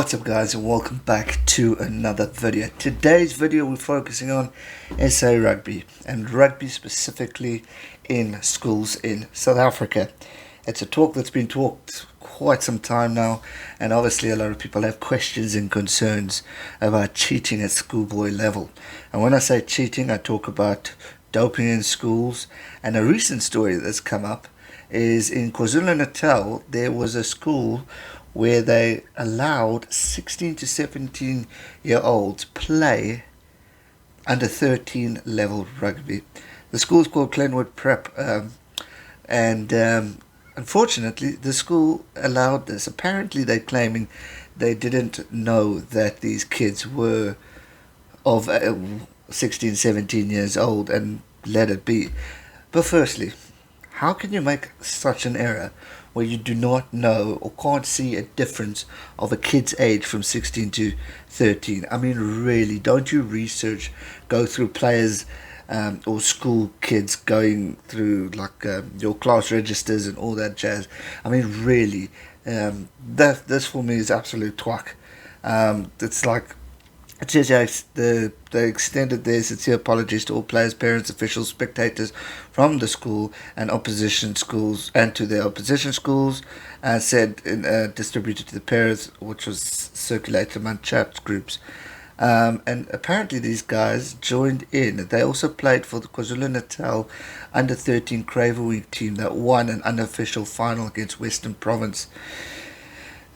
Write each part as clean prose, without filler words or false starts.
What's up guys, and welcome back to another video. Today's video we're focusing on SA Rugby, and rugby specifically in schools in South Africa. It's a talk that's been talked quite some time now, and obviously a lot of people have questions and concerns about cheating at schoolboy level. And when I say cheating, I talk about doping in schools. And a recent story that's come up is in KwaZulu-Natal. There was a school where they allowed 16 to 17 year olds play under 13 level rugby. The school's called Glenwood Prep, and unfortunately the school allowed this. Apparently they're claiming they didn't know that these kids were of 16, 17 years old and let it be. But firstly, how can you make such an error where you do not know or can't see a difference of a kid's age from 16 to 13? I mean, really, don't you research, go through players or school kids going through like your class registers and all that jazz? I mean, really, this for me is absolute twat. It's like, it says they extended their sincere apologies to all players, parents, officials, spectators from the school and opposition schools, and to their opposition schools, and said distributed to the parents, which was circulated among chat groups. And apparently these guys joined in. They also played for the KwaZulu-Natal under 13 Cravenweek team that won an unofficial final against Western Province.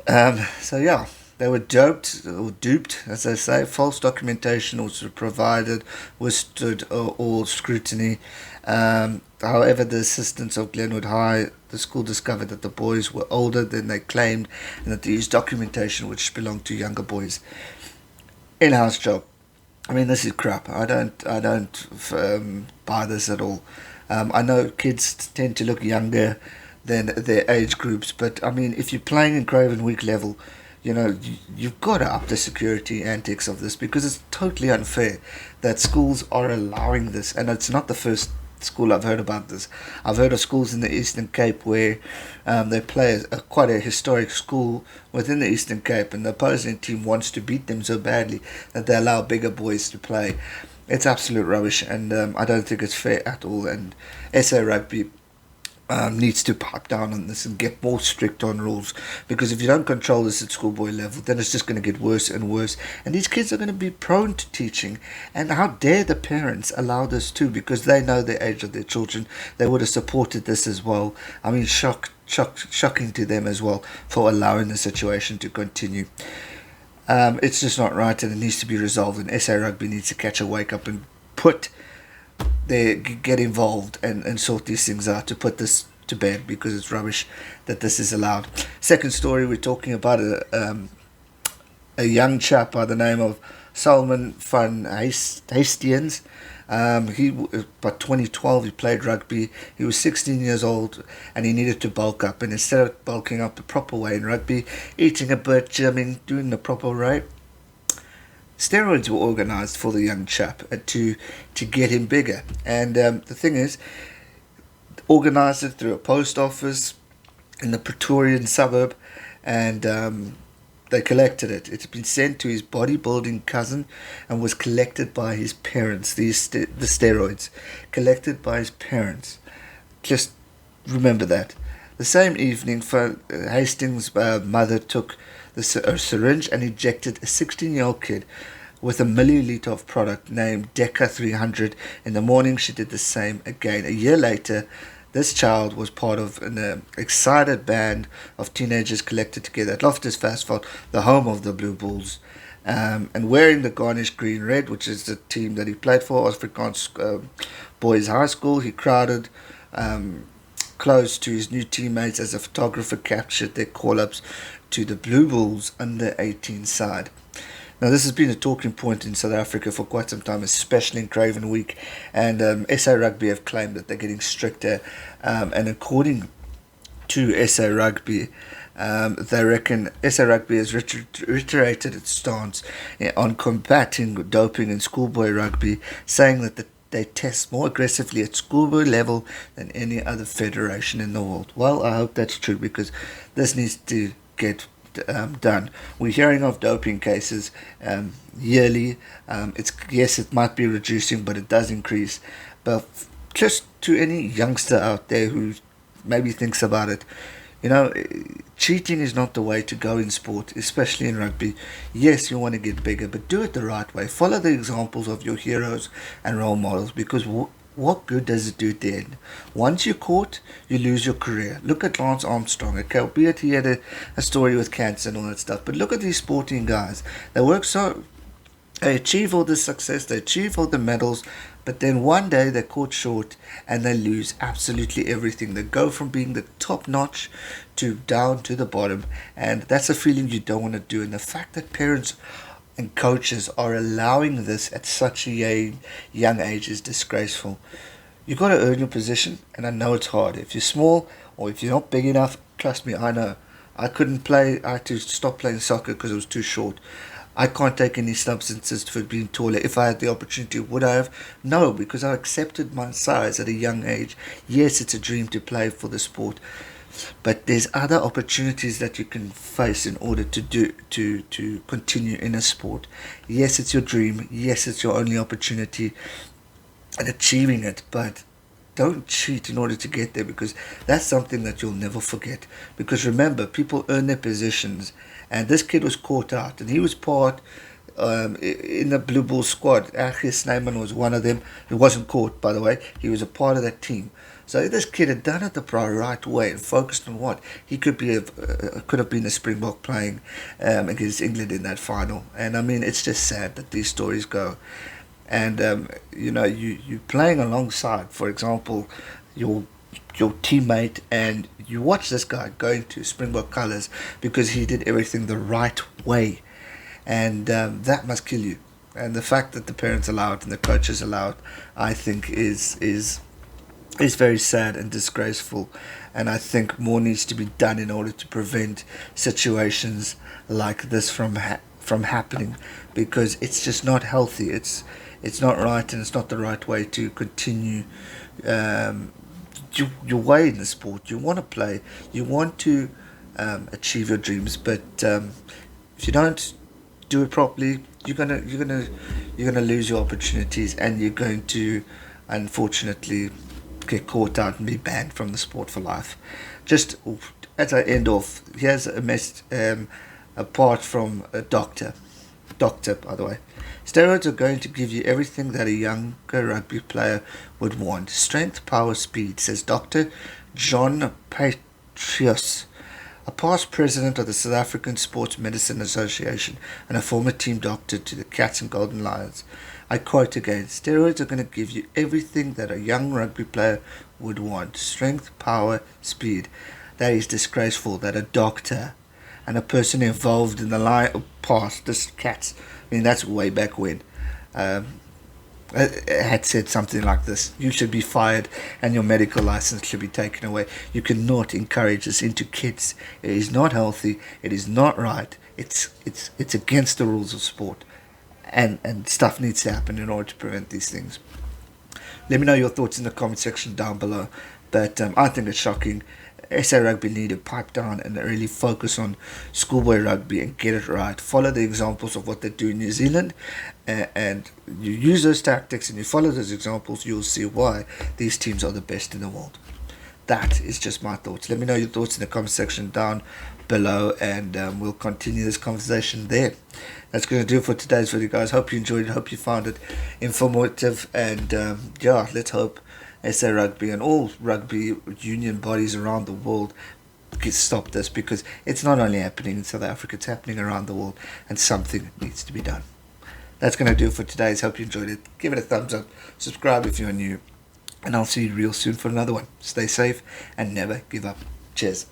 So yeah. They were duped, as they say. False documentation was provided, withstood all scrutiny. However, the assistants of Glenwood High, the school discovered that the boys were older than they claimed, and that they used documentation which belonged to younger boys. In-house job. I mean, this is crap. I don't buy this at all. I know kids tend to look younger than their age groups, but I mean, if you're playing in Cravenweek level, you know, you've got to up the security antics of this, because it's totally unfair that schools are allowing this. And it's not the first school I've heard about this. I've heard of schools in the Eastern Cape where they play quite a historic school within the Eastern Cape, and the opposing team wants to beat them so badly that they allow bigger boys to play. It's absolute rubbish, and I don't think it's fair at all. And SA Rugby needs to pipe down on this and get more strict on rules, because if you don't control this at schoolboy level, then it's just going to get worse and worse, and these kids are going to be prone to teaching. And how dare the parents allow this too, because they know the age of their children. They would have supported this as well. I mean, shocking to them as well for allowing the situation to continue. It's just not right, and it needs to be resolved, and SA Rugby needs to catch a wake up and get involved and sort these things out, to put this to bed, because it's rubbish that this is allowed. Second story, we're talking about a young chap by the name of Solomon van Hastians. By 2012 he played rugby. He was 16 years old and he needed to bulk up, and instead of bulking up the proper way in rugby, eating a bit, gymming, doing the proper way, steroids were organised for the young chap to get him bigger. And the thing is, organised it through a post office in the Pretorian suburb, and they collected it. It's been sent to his bodybuilding cousin and was collected by his parents. The steroids collected by his parents. Just remember that. The same evening, Hastings' mother took the syringe and injected a 16-year-old kid with a milliliter of product named Deca 300. In the morning, she did the same again. A year later, this child was part of an excited band of teenagers collected together at Loftus Versfeld, the home of the Blue Bulls, and wearing the garnished green red, which is the team that he played for, Afrikaans Boys High School. He crowded close to his new teammates as a photographer captured their call-ups to the Blue Bulls under 18 side. Now, this has been a talking point in South Africa for quite some time, especially in Cravenweek, and SA Rugby have claimed that they're getting stricter, and according to SA Rugby, they reckon SA Rugby has reiterated its stance on combating doping in schoolboy rugby, saying that they test more aggressively at schoolboy level than any other federation in the world. Well, I hope that's true, because this needs to get done. We're hearing of doping cases yearly. It might be reducing, but it does increase. But just to any youngster out there who maybe thinks about it, cheating is not the way to go in sport, especially in rugby. Yes, you want to get bigger, but do it the right way. Follow the examples of your heroes and role models, because what good does it do at the end? Once you're caught, you lose your career. Look at Lance Armstrong. Okay, albeit he had a story with cancer and all that stuff, but look at these sporting guys. They achieve all this success, they achieve all the medals, but then one day they're caught short and they lose absolutely everything. They go from being the top notch to down to the bottom, and that's a feeling you don't want to do. And the fact that parents and coaches are allowing this at such a young age is disgraceful. You've got to earn your position, and I know it's hard. If you're small or if you're not big enough, trust me, I know. I couldn't play, I had to stop playing soccer because it was too short. I can't take any substances for being taller. If I had the opportunity, would I have? No, because I accepted my size at a young age. Yes, it's a dream to play for the sport, but there's other opportunities that you can face in order to continue in a sport. Yes, it's your dream. Yes, it's your only opportunity at achieving it, but don't cheat in order to get there, because that's something that you'll never forget. Because remember, people earn their positions, and this kid was caught out, and he was part in the Blue Bull squad. Achie Snyman was one of them. He wasn't caught, by the way. He was a part of that team. So if this kid had done it the right way and focused on what he could have been a Springbok playing against England in that final. And I mean, it's just sad that these stories go. And you playing alongside, for example, your teammate, and you watch this guy going to Springbok colours because he did everything the right way, and that must kill you. And the fact that the parents allow it and the coaches allow it, I think is very sad and disgraceful. And I think more needs to be done in order to prevent situations like this from happening, because it's just not healthy. It's not right, and it's not the right way to continue your way in the sport. You want to play, you want to achieve your dreams, but if you don't do it properly, you're gonna lose your opportunities, and you're going to unfortunately get caught out and be banned from the sport for life. Just as I end off, here's a message apart from a doctor, by the way. Steroids are going to give you everything that a younger rugby player would want. Strength, power, speed, says Dr. John Patrios, a past president of the South African Sports Medicine Association and a former team doctor to the Cats and Golden Lions. I quote again, steroids are going to give you everything that a young rugby player would want. Strength, power, speed. That is disgraceful that a doctor and a person involved in the past, this Cats, I mean, that's way back when, had said something like this. You should be fired and your medical license should be taken away. You cannot encourage this into kids. It is not healthy. It is not right. It's against the rules of sport. And stuff needs to happen in order to prevent these things. Let me know your thoughts in the comment section down below. But I think it's shocking. SA Rugby need to pipe down and really focus on schoolboy rugby and get it right. Follow the examples of what they do in New Zealand, and you use those tactics and you follow those examples, you'll see why these teams are the best in the world. That is just my thoughts. Let me know your thoughts in the comment section down below, and we'll continue this conversation there. That's going to do it for today's video, guys. Hope you enjoyed it. Hope you found it informative, and let's hope SA Rugby and all rugby union bodies around the world can stop this, because it's not only happening in South Africa, it's happening around the world, and something needs to be done. That's going to do it for today. Hope you enjoyed it. Give it a thumbs up, subscribe if you're new, and I'll see you real soon for another one. Stay safe and never give up. Cheers.